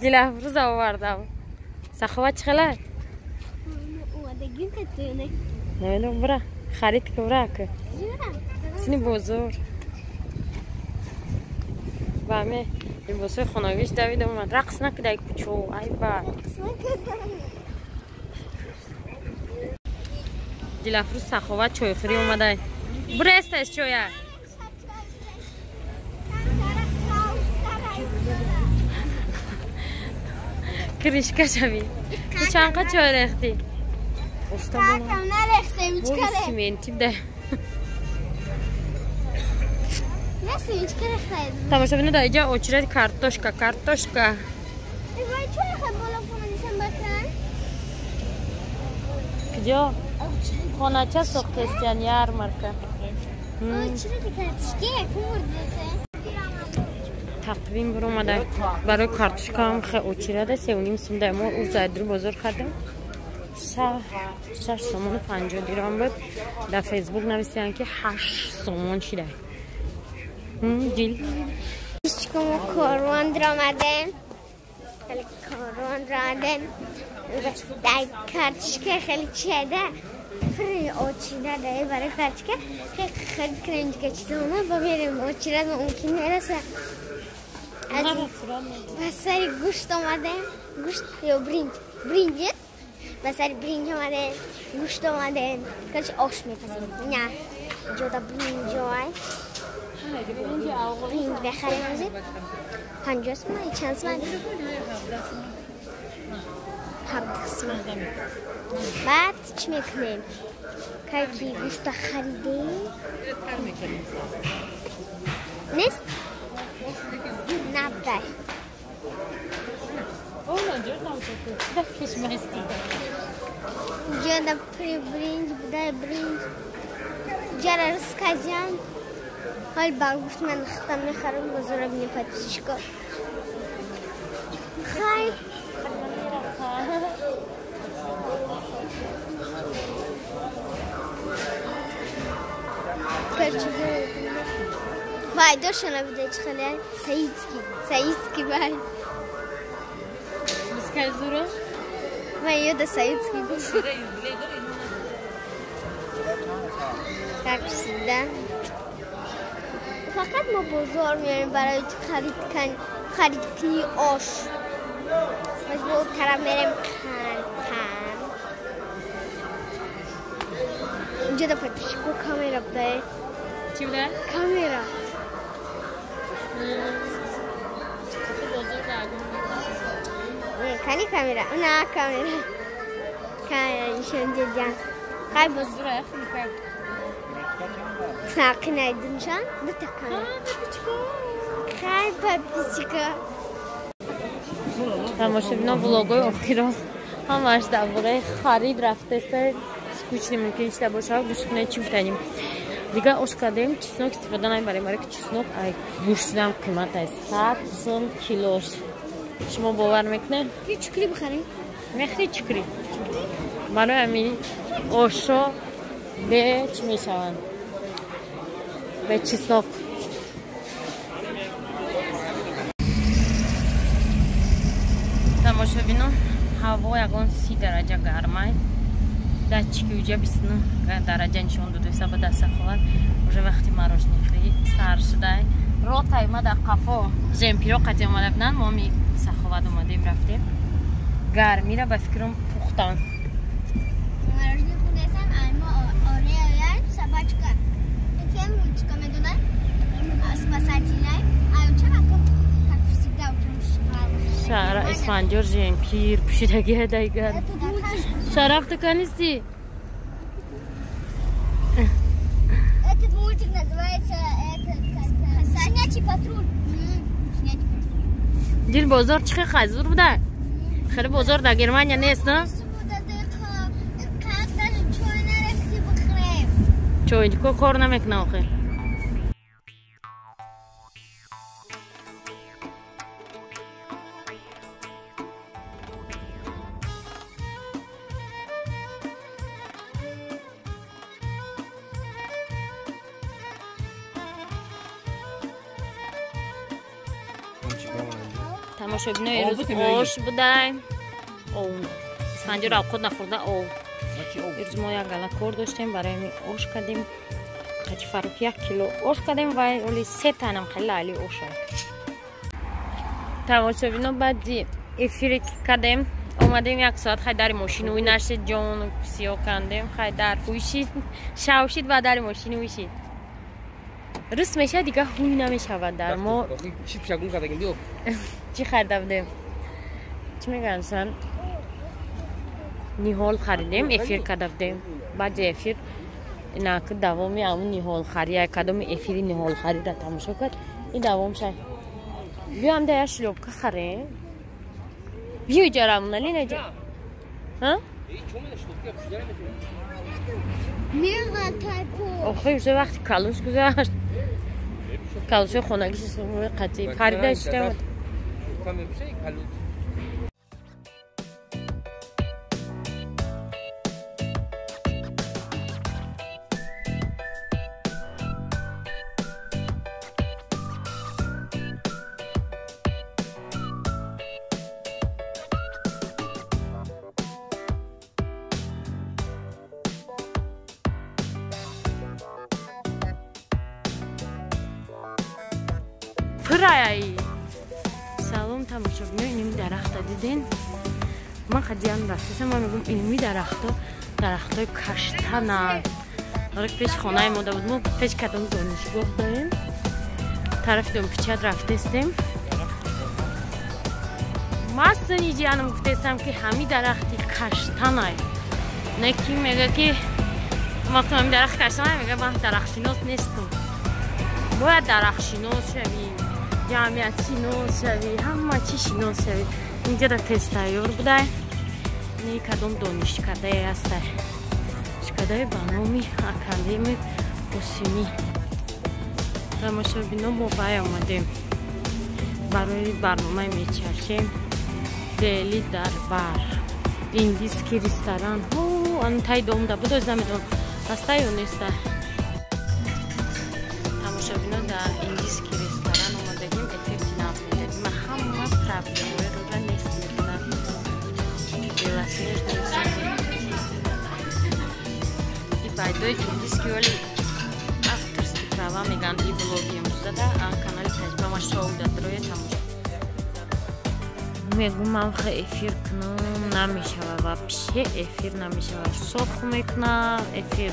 Dilafruz آوردم. سخوات چقدر؟ اومدگی کتونه. نه برا خرید که برا که. سنی بزرگ. بامه این بسیار خناگیش دویده اومد رقص نکده کوچو ای با. Dilafruz سخوات چای خوری اومده. برا استش چایه. کریشکا شوی. تو چند قد چای رختی؟ کم نرخته میچکره. سیمنتی بده. نه سیمنتی رخته. تماشا بینه دا اینجا اوچرد کارتوشکا. ای وای چه خیلی بالا کنم بکن؟ کجا؟ خانه چه سخت استیان یار مرکه. اوچرد کارتشکی کورده. تقویم برو ماده برای کارتوشکا هم خیلی اوچرده 3.5 سوم دارم او زایدرو بزرگ کردم. 6 سومون 50 دیرام بود. در فیسبوک نوشتن که 8 سومون شده. جیل. چیکار کاروان درآمدن؟ خیلی کاروان درآمدن. دای کارتشکی خیلی چیده. خیلی اوچیده دای برای کارتشکی خیلی کرنج کشیدم با میرم اوچیده ممکن نرسه. بسری گوشت آمده گوشت یا برنج بسری برنج آمده گوشت آمده کاش آش میپسیم نه جدا برنج آمده برنج بخریم از 50 سومه چند سومه 7 سومه بعد چی میکنیم که گوشت خریدیم نیست نبدای اینجا دا پری برنج بودای برنج اینجا را رسکازیان حال باگوشت من ختم میخرم بزرگ بینی پاتیشکا خای وای دوشنا بده چخله سعیدسکی وای بسکای زورو وای یاد سعیدسکی تاکسیدن فقط ما بازار میاریم برای خرید کنی آش از با طرف میریم خان اینجا دا پاتیشکو کامیرا بده چی بوده؟ کامیرا کانی کامیرا نه کامیرا ایشون دیدن خیلی بزرگه ساقی نیدونشان دو تا کامیرا خیلی پاپیچیکا تماشا بینا ولاگای آخیرا همش در واقع خرید رفته است سکوچ نمیکنه ایشته باشه گوش کنه چی بتنیم دیگه آش کردیم چیزناک استفاده نیم برای که چیزناک گوشت هم قیمت است 100 سوم کیلوش شما باور میکنه؟ یه چکری بخریم؟ میخری چکری برای همین آشا به چی میشوند؟ به چیزناک تماشا بینو هوا یکان 30 درجه گرمه در چیکوجه 29 درجه نشون داده است با دست خواهد уже وقتی مراش نخری سر شده را تایمه در قفا زمپیرا قطعی آمده بودن ما می سخواد اومدیم رفتیم گرمی را به فکرم پختن مراش نخوندستم اما آره آید سباچکا یکیم روچکا میدونن اسپاساتی لایم آیا چه وقت تکفیسی داوتون شهر اسفنجار زمپیر پوشیدگی هدایگر شرف تو کنیستی Этот мультик называется «Щенячий патруль». دیر بازار چه خزور بوده؟ خیلی بازار در گرمانیا نیست نه؟ چای که کار نمیکنه آخه тамошобино ирӯз ош будаем اسفندیار خود نخورده او امروز ما یک گله کار داشتیم برای می آش کردیم قطی فروخ 1 کیلو آش کردیم و ولی 3 تنم خیلی عالی آش تماشابینا بعد افیر کردیم اومدیم 1 ساعت خیلی در ماشین وی نشد جان سیاه کندیم خیلی در ویشید شوشید و در ماشین ویشید رس میشه دیگه هوی نمیشود در ما چی پیشگون کردیم بیو چی خریدیم چی میگن سن نیهال خریدیم افیر کردیم بعد افیر اینا که دوامی همون نیهال خرید کدام افیری نیهال خرید تماشا کرد این دوام شد بیام ده شلوبکه خرید بیو جرامون علی نجا ها میگه تایپو آخه یه وقتی کالوش گذاشت کالوش خونگیش سوی قطعی خریده اشتم پرایی سلام تماشاگران اینمی درخت دیدین من خدیان رفتم من میگم اینمی درختای کشتن آره پیش خانه ما بود ما پیش کدوم دانشگاه داریم طرف دنبچت رفتیم ماستنی جانم گفتم که همین درختی کشتنه نکی میگه که وقتی همین درخت کشتنه میگه من درخت شناس نیستم باید درخت شناس شوی جامعه شناس شوی همه چی شناس شوی اینجا در تست تیار بوده این کدوم دانشکده هست دانشکده بنامی اکادمی قاسمی تماشابینا ما بای آمدیم برای برنامه میچرشیم دلی در بر ایندیسکی رستوران آن تای دوم دا بود از نمیدونم هسته یا نیسته تماشابینا در ایندیسکی رستوران آمدیم افکتی نفیدیم من همه پرابلمه رو را نیست میکنم بیلاسیش نیستم این بایدوی ایندیسکی ولی افترستی پراوا میگن ای بلوگیم زده کانال تجربه ما شو داد روی تماشا میگم من خیلی افیر کنم نمیشه و پیشه افیر نمیشه سرخ میکنم افیر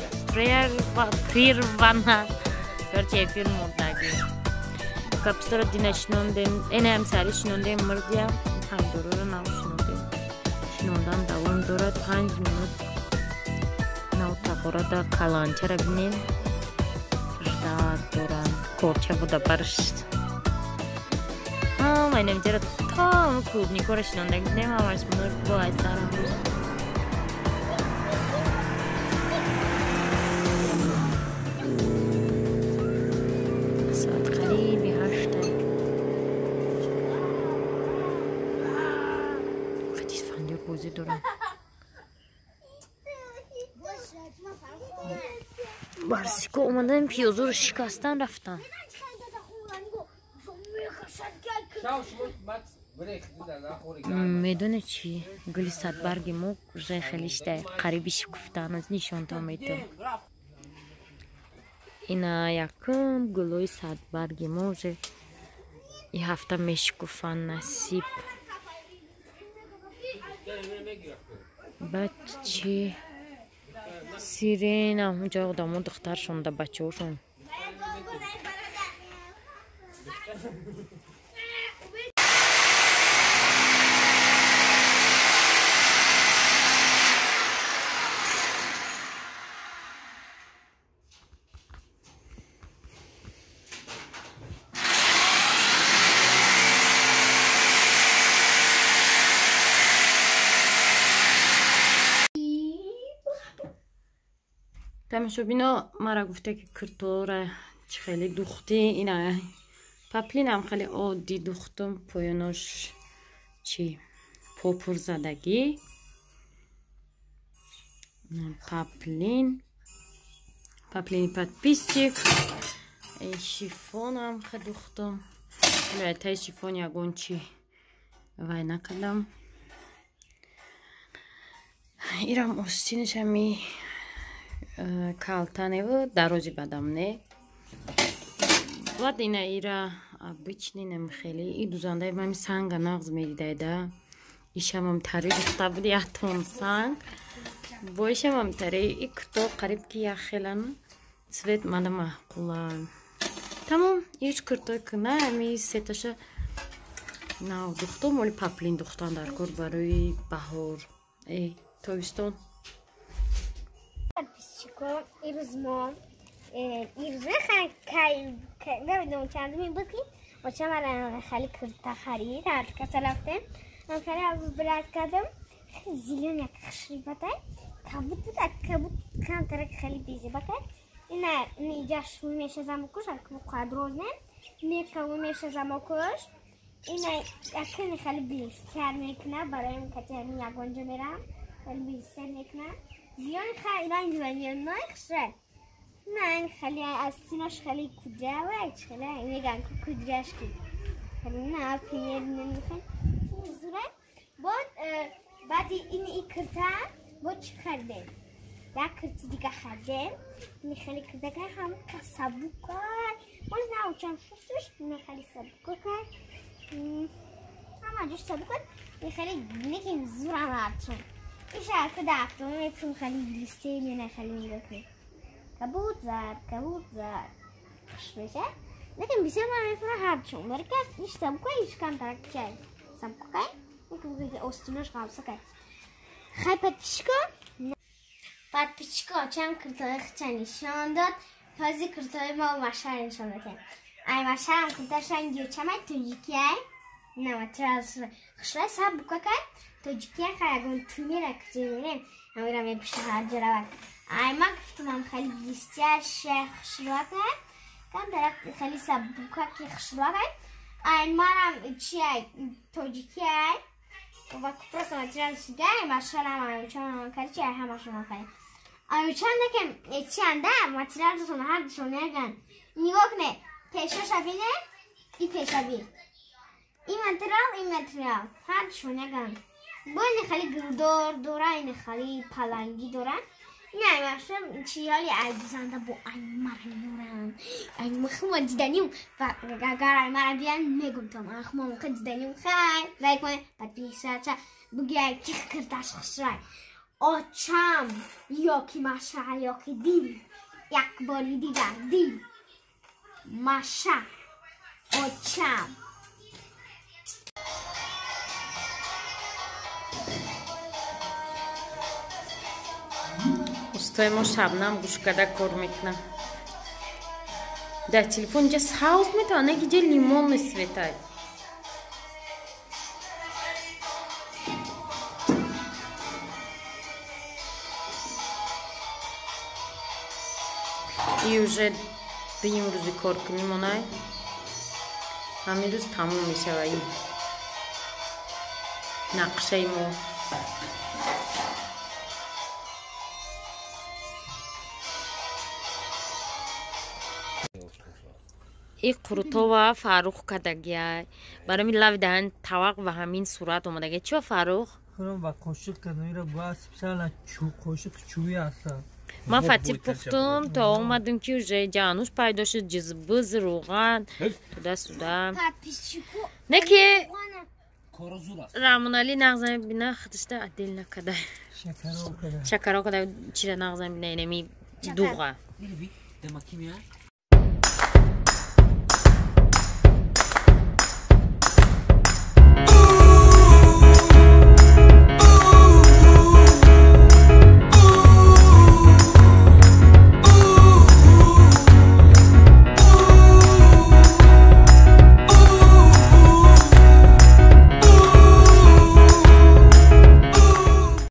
پیر ونه گرچه افیر مردگی کپستر دینا شنوندیم اینه هم سری شنوندیم مردیم هم دورو رو نو شنوندیم شنوندن دوام دورد 5 minut نو تقورده کلانچه رو بینیم دوران کورچه بوده برشت من اینجا تا کلوبنیکو رو شنونده گیدیم همارش منور با از دارم ساعت قریبی 8 خیلی اسفندیار بوزی دارم برسیکو اومدن پیازو رو شکستن رفتن میدونه چی؟ گلی صدبرگی مو رای خیلیش ده قریبیش گفتن از نشان تا میتون اینا یکم گلوی صدبرگی مو رای ای هفته میشکفن نصیب بعد چی؟ سیرین اونجا دامون دخترشون ده بچه هاشون تماشابینا مرا گفته که کرتور خیلی دوختی اینا پپلین هم خیلی عادی دوختم پایانش چی پاپور زدگی پپلین подписчик شیفون هم خیلی دوختم لایتای شیفون یگون چی вай накардам. Ирам остинаш ҳами калтаневу дарози бадам не. Вот ина ира обычный намхели и дузандаи мами санга нағз медидайда. Ишамам тари рихта буди атон санг. Бойшамам тари и курто қариб ки яхелан цвет мада маҳқулан. Тамом иш куртой кына ами сеташа нав духтом моли паплин духтан дар кор барои баҳор. Тобистон. Подписчику ирзмо ирзеха кай нمیدونم چندمی بود که بچه‌م الان خیلی کرتا خرید هر کسی رفته من خیلی از بلد کردم زیلون یک خشری بده کبوت بود کبوت کم ترک خیلی بیزی بکن اینا اینجا شوی میشه زمکوش اگه قدروز نه کبوت میشه زمکوش اینا اکنی خیلی بیستر میکنه برای این که تیمی یگانجا میرم خیلی بیستر میکنه زیان خیلی اینجوری نایخشه نه این خیلی از سیناش خیلی کدره و خیلی میگن که کدرهش که خیلی نه پیر نمیخواد زوره بعد این کرتا با چی خریدم یک کرتی دیگه خریدم این خیلی کرده که هم سبو کرد باز نه چون شستش این خیلی سبو کرد همه جوش سبو کرد این خیلی نگیم زورم هرچون این شرکه دفترم میپرون خیلی لیسته این خیلی میگه کبوت زد خوش بشه لیکن بیشتر من میفونه هر چون برای که ایش سبو که ایش کم ترک چای سبو که این که استونش قابسه که خیلی подписчика чам киртои хича нишон дод този киртои мо машар нишон дод ай машарам кирташан гючамай тоҷикияй наматрас хушрай саб букакай тоҷикия хаягон тумира китимирем амира мепиша ҳарҷа равад ай ма гуфтумам хели гистия шех хушракай кам дара хели саб букаки хушракай ай манам чиай тоҷикияй وقتی просто материал сюда машинам аймчон карчи ҳамашон кай аймчон некем чанда материалшон ҳардушон яган нигоҳ кне пешаша бине и пешаби این материал ҳардушон яган бо ин хали гирдор дора ин хали паланги дора ин аймашон чиёли айдизанда бо аймарнуран аймахма диданим ва агар аймара биан мегум том ахма моқа диданим хай лайк кунед подписаться бугай чих кирдаш хушрай очам ёки маша ёки дил як бори дигар дил маша очам устои мо шабнам гӯшкада кор мекунам дар телефон ҷа саус метавона ки ҷа лимон месветад и уже дуюм рӯзи коркунimонай ҳамин рӯз тамом мешава ин нақшаи мо ин қурутова фаррух кадагия бароми лави даҳан тавақ ва ҳамин сурат омадагия чио фаррух ба қошиқ кадамира ба специала қошиқ чӯи аста ман фатир пухтум то омадум ки уже ҷануш пайдо шуд ҷизбиз рӯған туда-суда неки рамунали нағзами бина хатишта адел накада шакаро када чира нағзами бина инами дуға